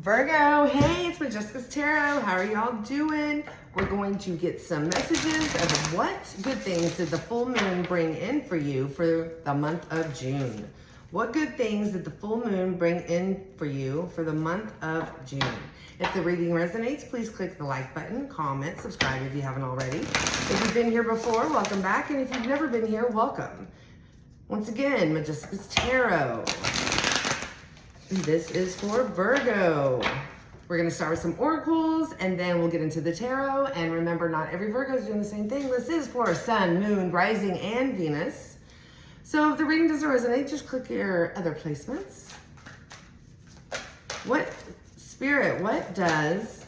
Virgo, hey, it's Majesticas Tarot. How are y'all doing? We're going to get some messages of what good things did the full moon bring in for you for the month of June. What good things did the full moon bring in for you for the month of June? If the reading resonates, please click the like button, comment, subscribe if you haven't already. If you've been here before, welcome back. And if you've never been here, welcome. Once again, Majesticas Tarot. This is for Virgo. We're going to start with some oracles and then we'll get into the tarot. And remember, not every Virgo is doing the same thing. This is for Sun, Moon, Rising, and Venus. So if the reading doesn't resonate, just click your other placements. What Spirit, what does,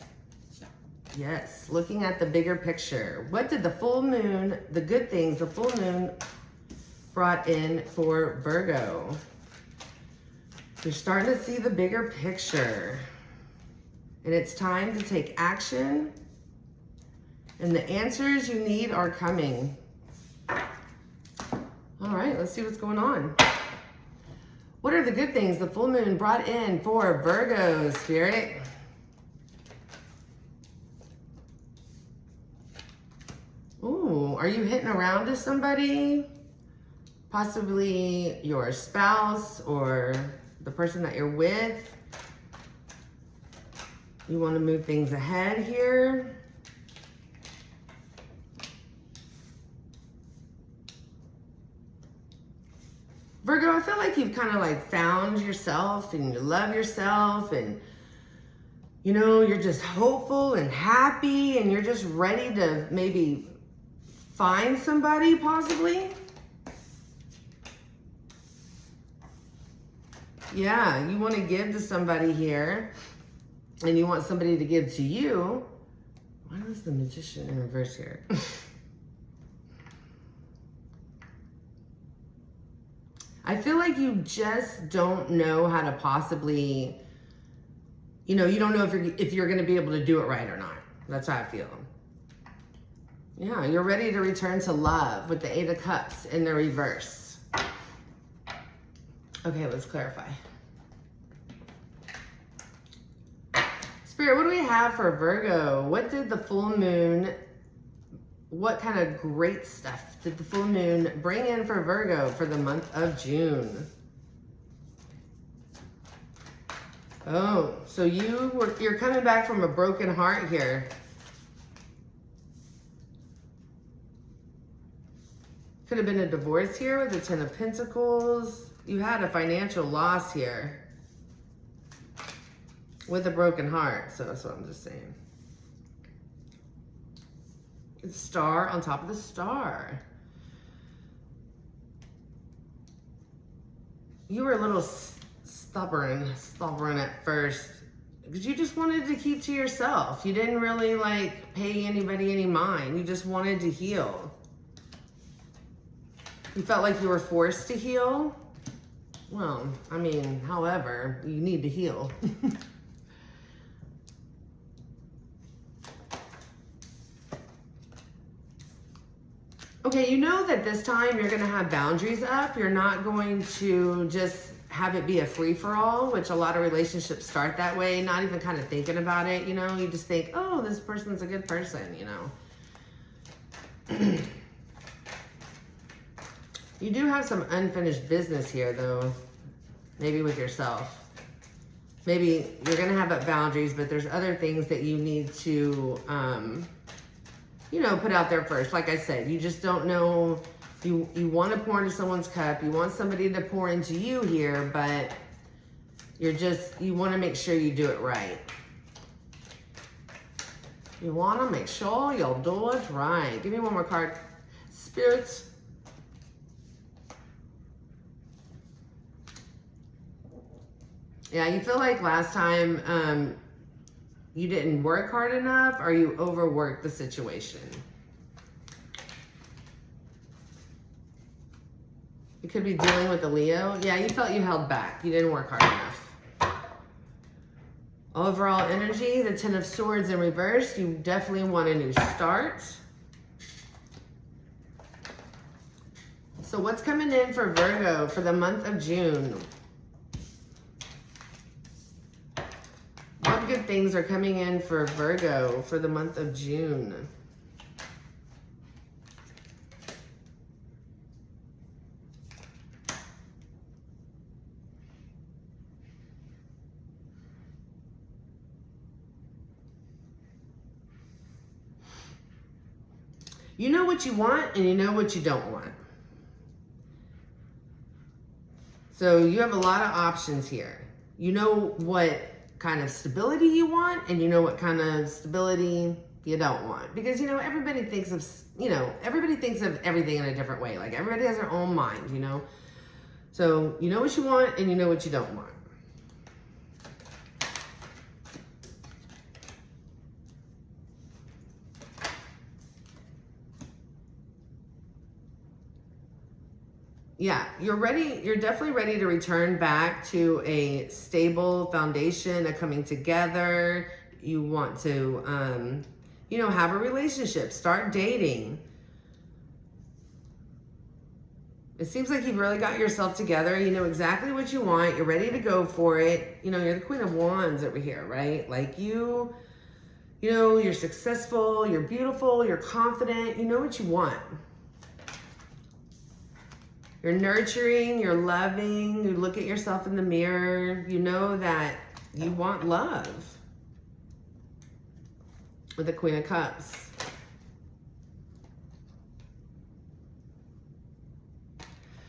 yes, looking at the bigger picture, what did the full moon, the good things the full moon brought in for Virgo? You're starting to see the bigger picture. And it's time to take action. And the answers you need are coming. All right, let's see what's going on. What are the good things the full moon brought in for Virgo, Spirit? Ooh, are you hitting around to somebody? Possibly your spouse or the person that you're with. You want to move things ahead here. Virgo, I feel like you've kind of like found yourself and you love yourself and you know, you're just hopeful and happy and you're just ready to maybe find somebody possibly. Yeah, you want to give to somebody here and you want somebody to give to you. Why was the Magician in reverse here? I feel like you just don't know how to possibly, you know, you don't know if you're going to be able to do it right or not. That's how I feel. Yeah, you're ready to return to love with the Eight of Cups in the reverse. Okay, let's clarify. Spirit, what do we have for Virgo? What did the full moon, what kind of great stuff did the full moon bring in for Virgo for the month of June? Oh, so you're coming back from a broken heart here. Could have been a divorce here with the Ten of Pentacles. You had a financial loss here with a broken heart. So that's what I'm just saying. It's star on top of the star. You were a little stubborn at first because you just wanted to keep to yourself. You didn't really like pay anybody any mind. You just wanted to heal. You felt like you were forced to heal. Well, I mean, however, you need to heal. Okay, you know that this time you're going to have boundaries up. You're not going to just have it be a free-for-all, which a lot of relationships start that way, not even kind of thinking about it, you know? You just think, oh, this person's a good person, you know? You do have some unfinished business here, though, maybe with yourself. Maybe you're going to have up boundaries, but there's other things that you need to, you know, put out there first. Like I said, you just don't know, you want to pour into someone's cup, you want somebody to pour into you here, but you want to make sure you do it right. You want to make sure you'll do it right. Give me one more card. Spirits. Yeah, you feel like last time you didn't work hard enough or you overworked the situation. You could be dealing with a Leo. Yeah, you felt you held back. You didn't work hard enough. Overall energy, the Ten of Swords in reverse. You definitely want a new start. So what's coming in for Virgo for the month of June? What good things are coming in for Virgo for the month of June? You know what you want and you know what you don't want. So you have a lot of options here. You know what kind of stability you want and you know what kind of stability you don't want. Because, you know, everybody thinks of everything in a different way. Like everybody has their own mind, you know. So you know what you want and you know what you don't want. Yeah, you're ready. You're definitely ready to return back to a stable foundation, a coming together. You want to, you know, have a relationship, start dating. It seems like you've really got yourself together. You know exactly what you want. You're ready to go for it. You know, you're the Queen of Wands over here, right? Like you know, you're successful, you're beautiful, you're confident. You know what you want. You're nurturing, you're loving, you look at yourself in the mirror, you know that you want love. With the Queen of Cups.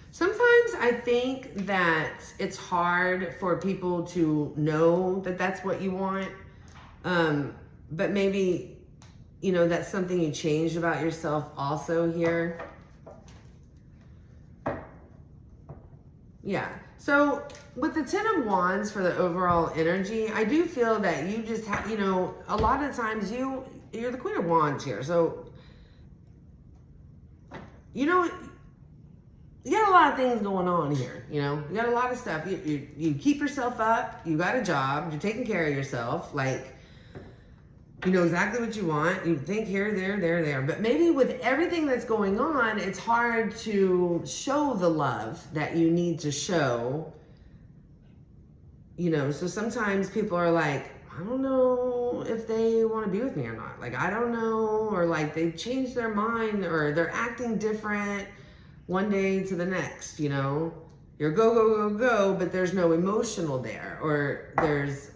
Sometimes I think that it's hard for people to know that that's what you want. But maybe, you know, that's something you changed about yourself also here. Yeah, so with the Ten of Wands for the overall energy, I do feel that you just have, you know, a lot of times you're the Queen of Wands here. So, you know, you got a lot of things going on here, you know. You got a lot of stuff. You keep yourself up, you got a job, you're taking care of yourself, like, you know exactly what you want. You think here, there. But maybe with everything that's going on, it's hard to show the love that you need to show. You know, so sometimes people are like, I don't know if they want to be with me or not. Like, I don't know. Or like they've changed their mind or they're acting different one day to the next, you know. You're go, but there's no emotional there. Or there's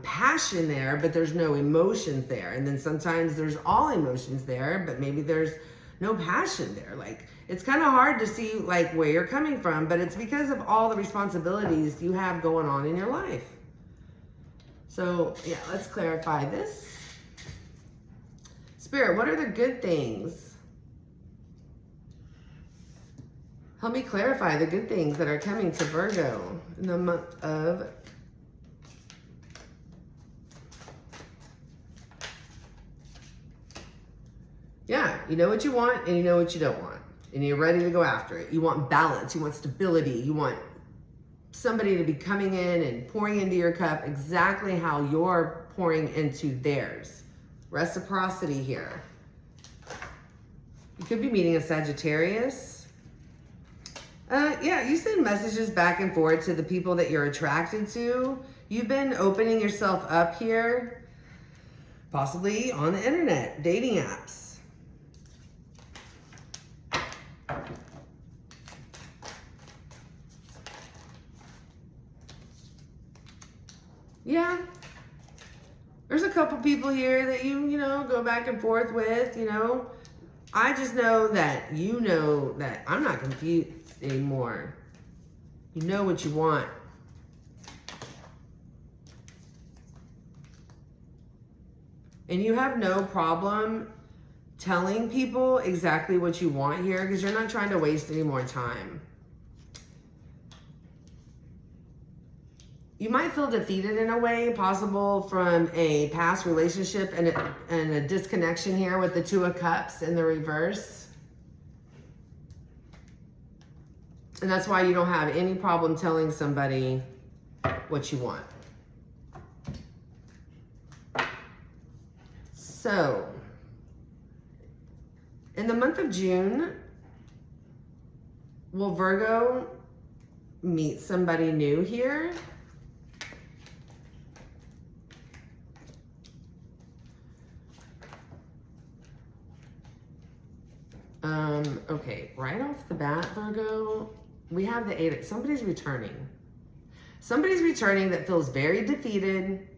passion there, but there's no emotions there. And then sometimes there's all emotions there, but maybe there's no passion there. Like, it's kind of hard to see like where you're coming from, but it's because of all the responsibilities you have going on in your life. So yeah, let's clarify this. Spirit, what are the good things? Help me clarify the good things that are coming to Virgo in the month of yeah, you know what you want and you know what you don't want. And you're ready to go after it. You want balance, you want stability, you want somebody to be coming in and pouring into your cup exactly how you're pouring into theirs. Reciprocity here. You could be meeting a Sagittarius. Yeah, you send messages back and forth to the people that you're attracted to. You've been opening yourself up here, possibly on the internet, dating apps. Yeah, there's a couple people here that you know, go back and forth with, you know. I just know that you know that I'm not confused anymore. You know what you want. And you have no problem telling people exactly what you want here because you're not trying to waste any more time. You might feel defeated in a way, possible from a past relationship and a disconnection here with the Two of Cups in the reverse. And that's why you don't have any problem telling somebody what you want. So, in the month of June, will Virgo meet somebody new here? Okay, right off the bat, Virgo, we have the 8. Somebody's returning. Somebody's returning that feels very defeated,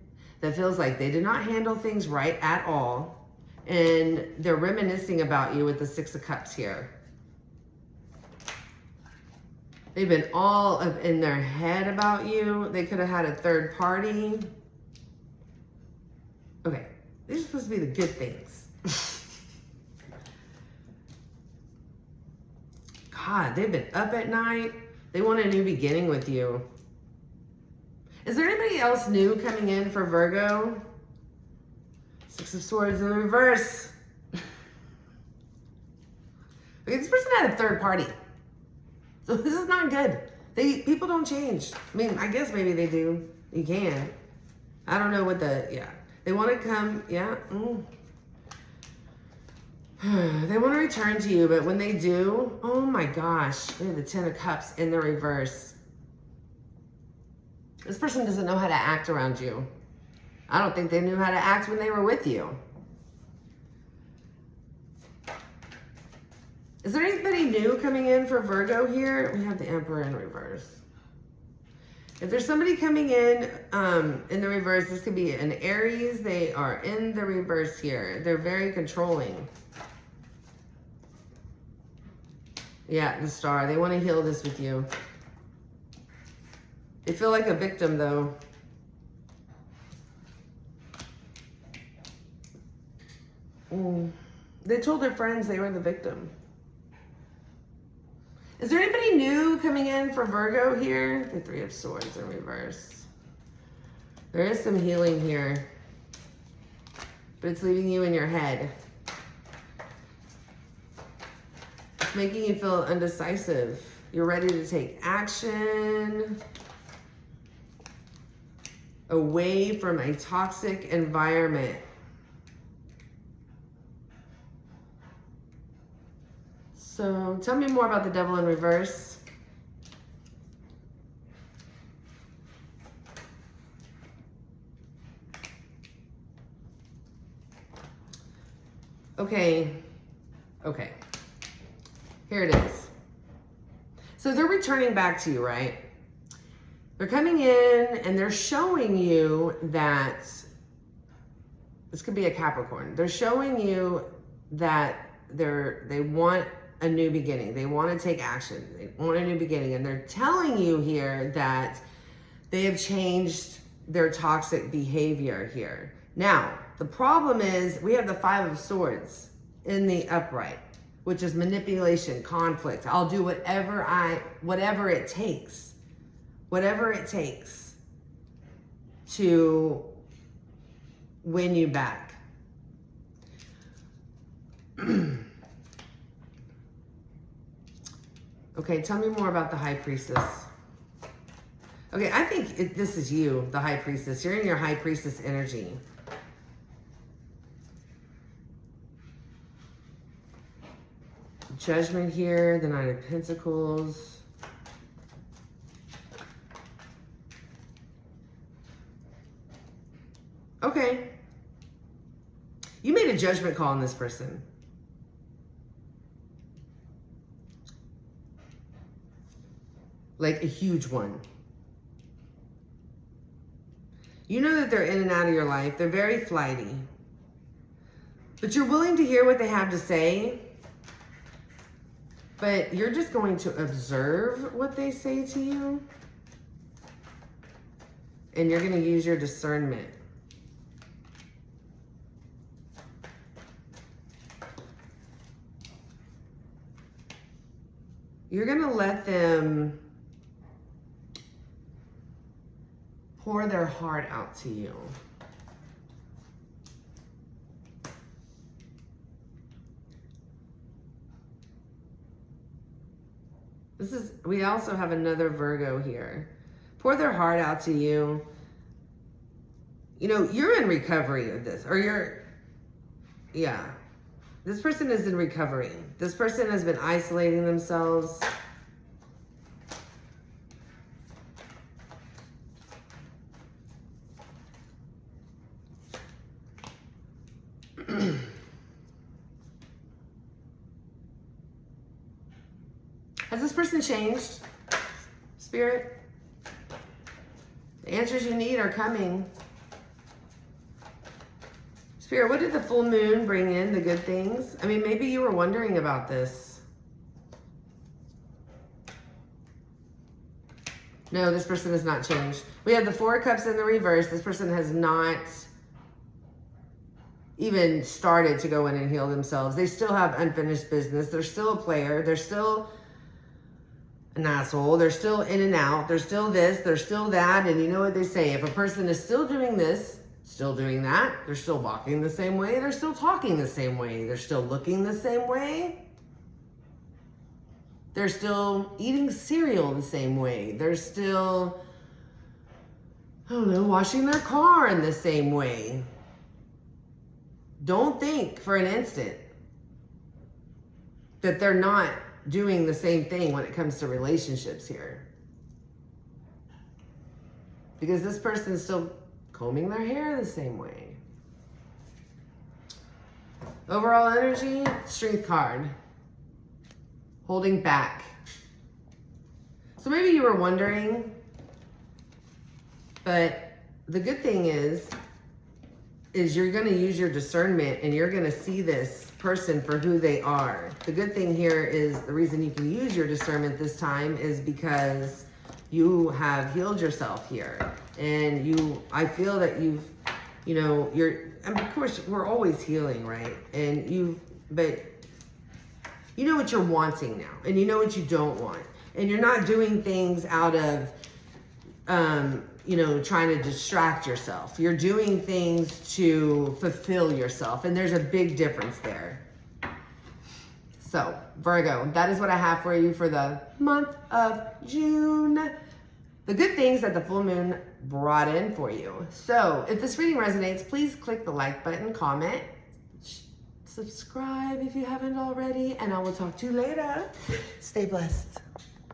that feels like they did not handle things right at all, and they're reminiscing about you with the 6 of Cups here. They've been all up in their head about you. They could have had a third party. Okay, these are supposed to be the good things. God, they've been up at night. They want a new beginning with you. Is there anybody else new coming in for Virgo? 6 of Swords in the reverse. Okay, this person had a third party. So this is not good. People don't change. I mean, I guess maybe they do. You can. I don't know what yeah. They want to come, yeah. They want to return to you, but when they do, oh my gosh, they have the 10 of Cups in the reverse. This person doesn't know how to act around you. I don't think they knew how to act when they were with you. Is there anybody new coming in for Virgo here? We have the Emperor in reverse. If there's somebody coming in the reverse, this could be an Aries. They are in the reverse here. They're very controlling. Yeah, the Star. They want to heal this with you. They feel like a victim, though. They told their friends they were the victim. Is there anybody new coming in for Virgo here? The 3 of Swords in reverse. There is some healing here, but it's leaving you in your head. It's making you feel undecisive. You're ready to take action away from a toxic environment. So tell me more about the Devil in reverse. Okay. Here it is. So they're returning back to you, right? They're coming in and they're showing you that this could be a Capricorn. They're showing you that they want a new beginning. They want to take action. They want a new beginning. And they're telling you here that they have changed their toxic behavior here. Now, the problem is we have the 5 of Swords in the upright, which is manipulation, conflict. I'll do whatever it takes. Whatever it takes to win you back. Okay, tell me more about the High Priestess. Okay, I think this is you, the High Priestess. You're in your High Priestess energy. Judgment here, the 9 of Pentacles. Okay. You made a judgment call on this person. Like a huge one. You know that they're in and out of your life. They're very flighty. But you're willing to hear what they have to say. But you're just going to observe what they say to you. And you're going to use your discernment. You're going to let them pour their heart out to you. We also have another Virgo here. Pour their heart out to you. You know, you're in recovery of this, or yeah. This person is in recovery. This person has been isolating themselves. person changed? Spirit? The answers you need are coming. Spirit, what did the full moon bring in? The good things? I mean, maybe you were wondering about this. No, this person has not changed. We have the Four of Cups in the reverse. This person has not even started to go in and heal themselves. They still have unfinished business. They're still a player. They're still an asshole. They're still in and out. They're still this. They're still that. And you know what they say? If a person is still doing this, still doing that, they're still walking the same way. They're still talking the same way. They're still looking the same way. They're still eating cereal the same way. They're still, I don't know, washing their car in the same way. Don't think for an instant that they're not doing the same thing when it comes to relationships here. Because this person is still combing their hair the same way. Overall energy, Strength card. Holding back. So maybe you were wondering, but the good thing is you're going to use your discernment and you're going to see this person for who they are. The good thing here is the reason you can use your discernment this time is because you have healed yourself here. And I feel that you've, you know, and of course we're always healing, right? But you know what you're wanting now, and you know what you don't want. And you're not doing things out of, you know, trying to distract yourself. You're doing things to fulfill yourself, and there's a big difference there. So, Virgo, that is what I have for you for the month of June. The good things that the full moon brought in for you. So, if this reading resonates, please click the like button, comment, subscribe if you haven't already, and I will talk to you later. Stay blessed.